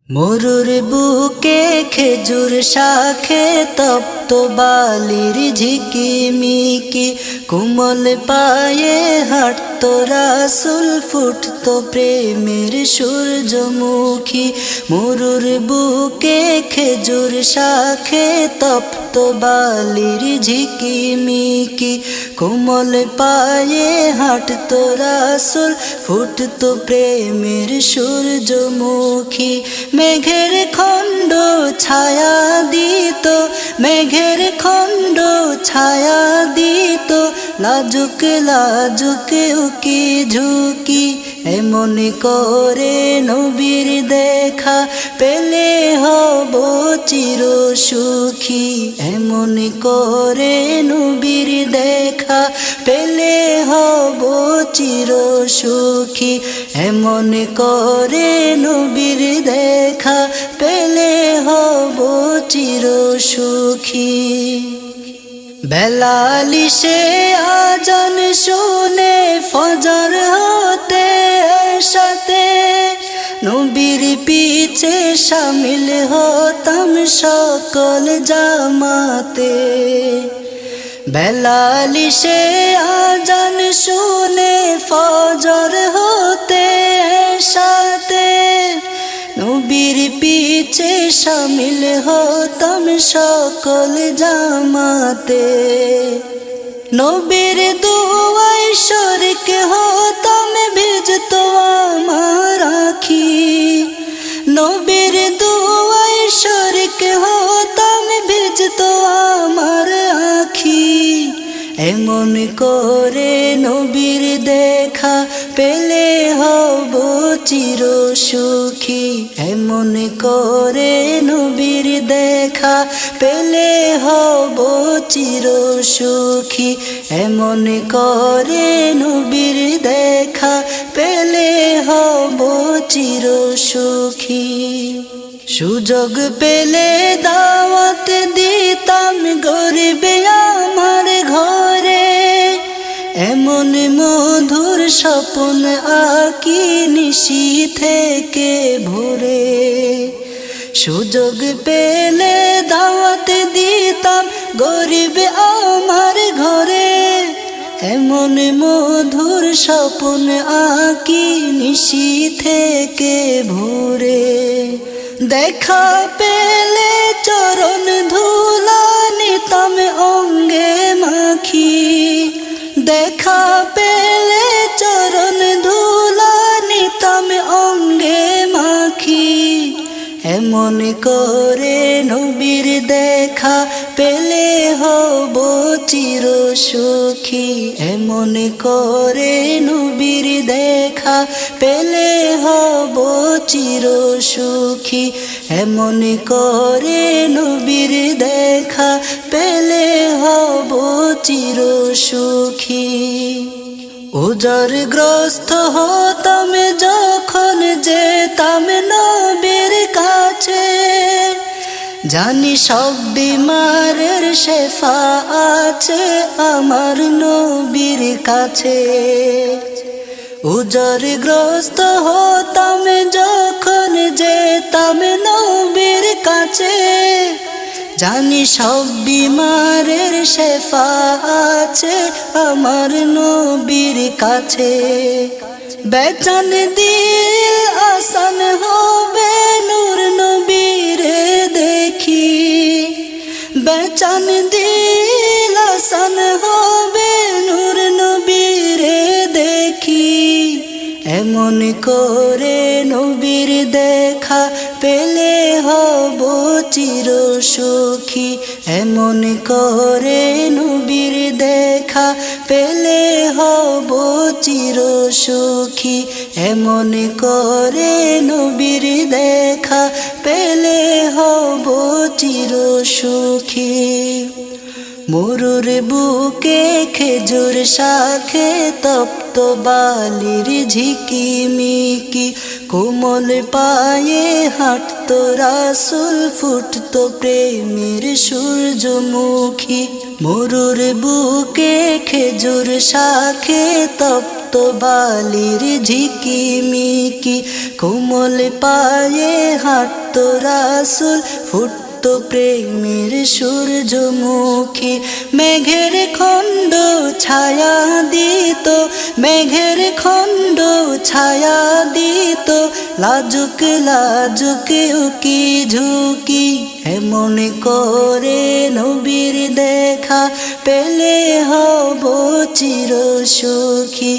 মরুর বুকে খেজুর শাখে তপ্ত বালির ঝিকিমিকি কোমল পায়ে হাঁটতো রাসূল ফুটতো প্রেমের সূর্যমুখী। মরুর বুকে খেজুর শাখে তপ্ত বালির ঝিকিমিকি কোমল পায়ে হাঁটতো রাসূল ফুটতো প্রেমের সূর্যমুখী। মেঘের খণ্ড ছায়া দিত, মেঘের খণ্ড ছায়া দিত, লাজুক লাজুক উকি ঝুঁকি। এমন করে নবীর দেখা পেলে হব চির সুখী। এমন করে নবীর দেখা পেলে হব চির সুখী। এমন করে নবীর দেখা পেলে হব চির সুখী। বেলালিশে আজান শুনে ফজর হতে সাথে নবীর পিছে শামিল হতাম সকল জামাতে। বেলালিশে আজান শুনে ফজর হতে সাথে নবীর পিছে শামিল হতাম সকল জামাতে। নবীর দুয়ায় শরিক হতাম ভিজতো আমার আখি। নবীর দুয়ায় শরিক হতাম ভিজতো আমার আখি। এমন করে নবীর দেখা পেলে হব চির সুখী। এমন করে নবীর দেখা পেলে হব চির সুখী। এমন করে নবীর দেখা পেলে হব চির সুখী। সুযোগ পেলে দাওয়াত দিতাম গরিবে আমার ঘরে, এমন মধুর স্বপ্ন আঁকি নিশি থেকে ভোরে। সুযোগ পেলে দাওয়াত দিতাম গরিব আমার ঘরে, এমন মধুর স্বপ্ন আঁকি নিশি থেকে ভোরে। দেখা পেলে চরণ ধুলা নিতাম অঙ্গে মাখি। দেখা পেলে চরণ ধুলা নিতাম অঙ্গে মাখি। এমন করে নবীর দেখা পেলে হব চির সুখী। এমন করে নবীর দেখা পেলে হব চির সুখী। এমন করে নবীর দেখা পেলে হব চির সুখী। উজারগ্রস্ত হতাম যখন যেতাম নবীর কাছে, জানি সব বিমারের শেফা আছে আমার নবীর কাছে। উজারগ্রস্ত হতাম যখন যেতাম নবীর কাছে, জানি সব বিমারের শেফা আছে আমার নবীর কাছে। বেচান দিল আসান হবে নূর নবীরে দেখি। বেচান দিল আসান হবে নূর নবীরে দেখি। এমন করে নবীর দেখা পেলে হব চির সুখী। এমন করে নবীর দেখা পেলে হব চির সুখী। এমন করে নবীর দেখা পেলে হব চির সুখী। মরুর বুকে খেজুর শাখে তপ্ত বালির ঝিকিমিকি, কোমল পায়ে হাঁটতো রাসূল, ফুটতো প্রেমের সূর্যমুখী। মরুর বুকে খেজুর শাখে তপ্ত বালির ঝিকিমিকি, কোমল পায়ে হাঁটতো রাসূল, ফুটতো প্রেমের সূর্যমুখী। মেঘের খণ্ড ছায়া দিত, মেঘের খণ্ড ছায়া দিত, লাজুক লাজুক উকি ঝুঁকি। এমন করে নবীর দেখা পেলে হব চির সুখী,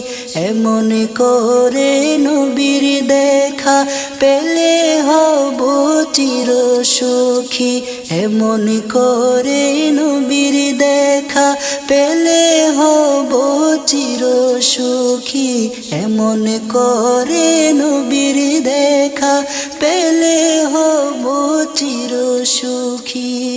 এমন করে নবীর দেখা পেলে হব চির সুখী, এমন করে নবীর দেখা পেলে হব চির সুখী, এমন করে নবীর দেখা পেলে হব চির সুখী।